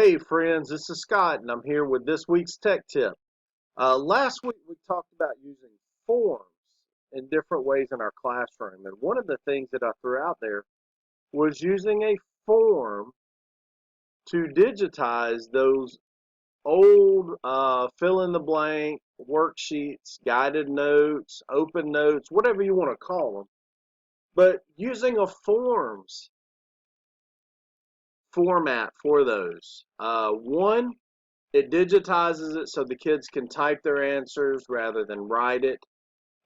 Hey friends, this is Scott and I'm here with this week's tech tip. Last week we talked about using forms in different ways in our classroom, and one of the things that I threw out there was using a form to digitize those old fill in the blank worksheets, guided notes, open notes, whatever you want to call them, but using a forms format for those. One, it digitizes it so the kids can type their answers rather than write it.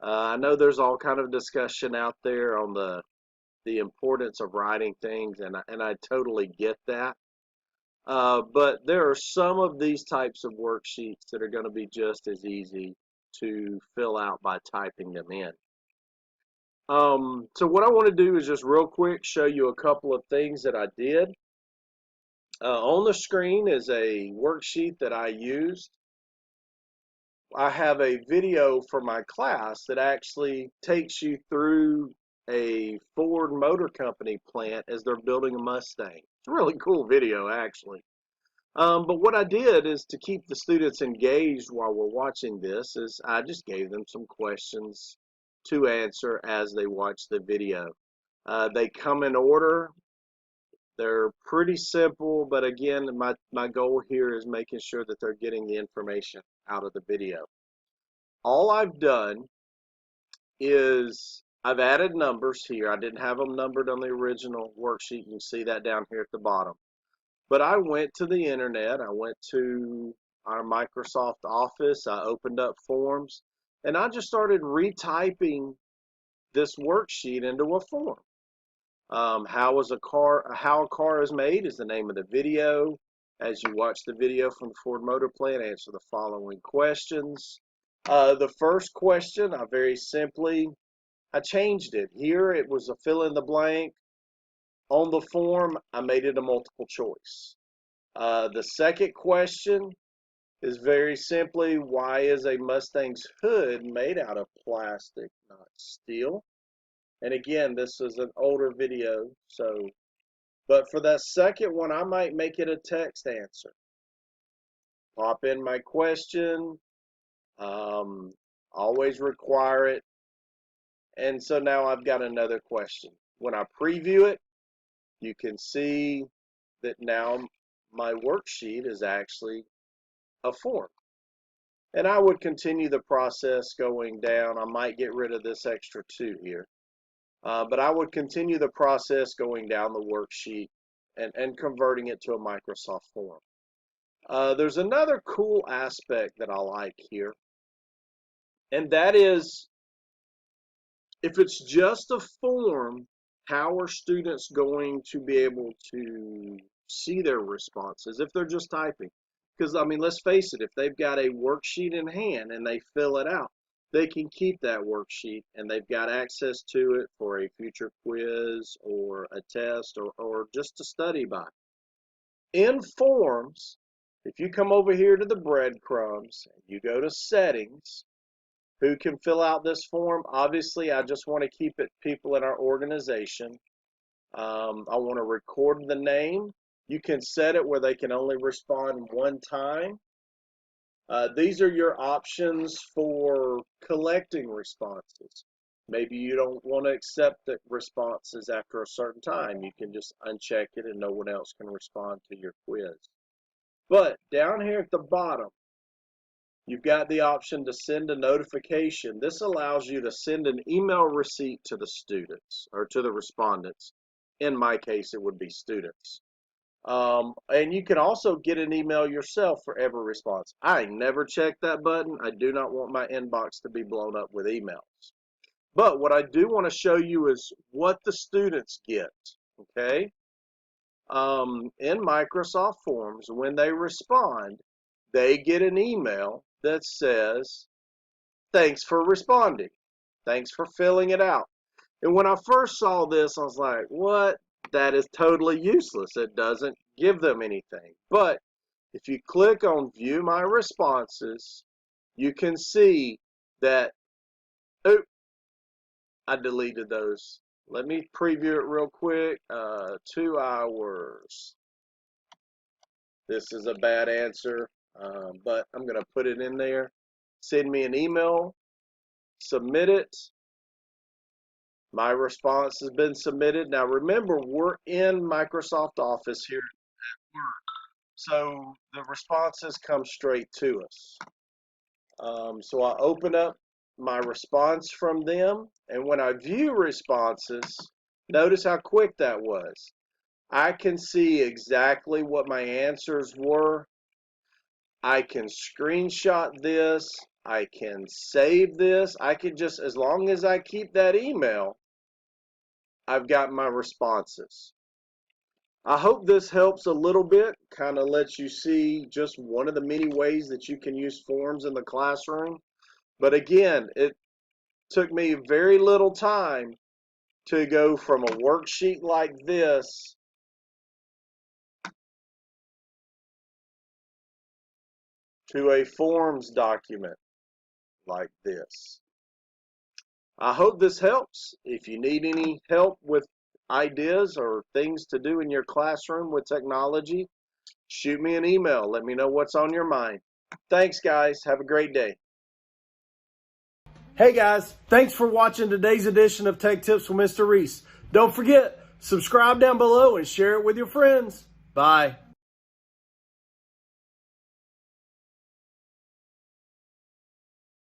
I know there's all kind of discussion out there on the importance of writing things, and I totally get that. But there are some of these types of worksheets that are going to be just as easy to fill out by typing them in. So what I want to do is just real quick show you a couple of things that I did. On the screen is a worksheet that I used. I have a video for my class that actually takes you through a Ford Motor Company plant as they're building a Mustang. It's a really cool video, actually. But what I did is to keep the students engaged while we're watching this is I just gave them some questions to answer as they watch the video. They come in order. They're pretty simple, but again, my goal here is making sure that they're getting the information out of the video. All I've done is I've added numbers here. I didn't have them numbered on the original worksheet. You can see that down here at the bottom. But I went to the internet. I went to our Microsoft Office. I opened up forms, and I just started retyping this worksheet into a form. How a car is made is the name of the video. As you watch the video from the Ford Motor Plant, answer the following questions. The first question, I changed it. Here it was a fill in the blank. On the form, I made it a multiple choice. The second question is very simply, why is a Mustang's hood made out of plastic, not steel? And again, this is an older video, but for that second one, I might make it a text answer. Pop in my question, always require it. And so now I've got another question. When I preview it, you can see that now my worksheet is actually a form. And I would continue the process going down. I might get rid of this extra 2 here. But I would continue the process going down the worksheet and converting it to a Microsoft form. There's another cool aspect that I like here, and that is if it's just a form, how are students going to be able to see their responses if they're just typing? Because, I mean, let's face it, if they've got a worksheet in hand and they fill it out, they can keep that worksheet and they've got access to it for a future quiz or a test or just to study by. In forms, if you come over here to the breadcrumbs and you go to settings, who can fill out this form? Obviously, I just want to keep it people in our organization. I want to record the name. You can set it where they can only respond one time. These are your options for collecting responses. Maybe you don't want to accept the responses after a certain time. You can just uncheck it and no one else can respond to your quiz. But down here at the bottom, you've got the option to send a notification. This allows you to send an email receipt to the students or to the respondents. In my case, it would be students. And you can also get an email yourself for every response. I never check that button. I do not want my inbox to be blown up with emails. But what I do want to show you is what the students get, okay? In Microsoft Forms, when they respond, they get an email that says, thanks for responding. Thanks for filling it out. And when I first saw this, I was like, what? That is totally useless. It doesn't give them anything. But if you click on View My Responses, you can see that, oh, I deleted those. Let me preview it real quick. 2 hours. This is a bad answer, but I'm going to put it in there. Send me an email, submit it. My response has been submitted. Now remember, we're in Microsoft Office here at work, so the responses come straight to us. So I open up my response from them, and when I view responses, notice how quick that was. I can see exactly what my answers were. I can screenshot this. I can save this. I can just, as long as I keep that email, I've got my responses. I hope this helps a little bit, kind of lets you see just one of the many ways that you can use forms in the classroom. But again, it took me very little time to go from a worksheet like this to a forms document like this. I hope this helps. If you need any help with ideas or things to do in your classroom with technology, shoot me an email. Let me know what's on your mind. Thanks, guys. Have a great day. Hey guys, thanks for watching today's edition of Tech Tips with Mr. Reese. Don't forget, subscribe down below and share it with your friends. Bye.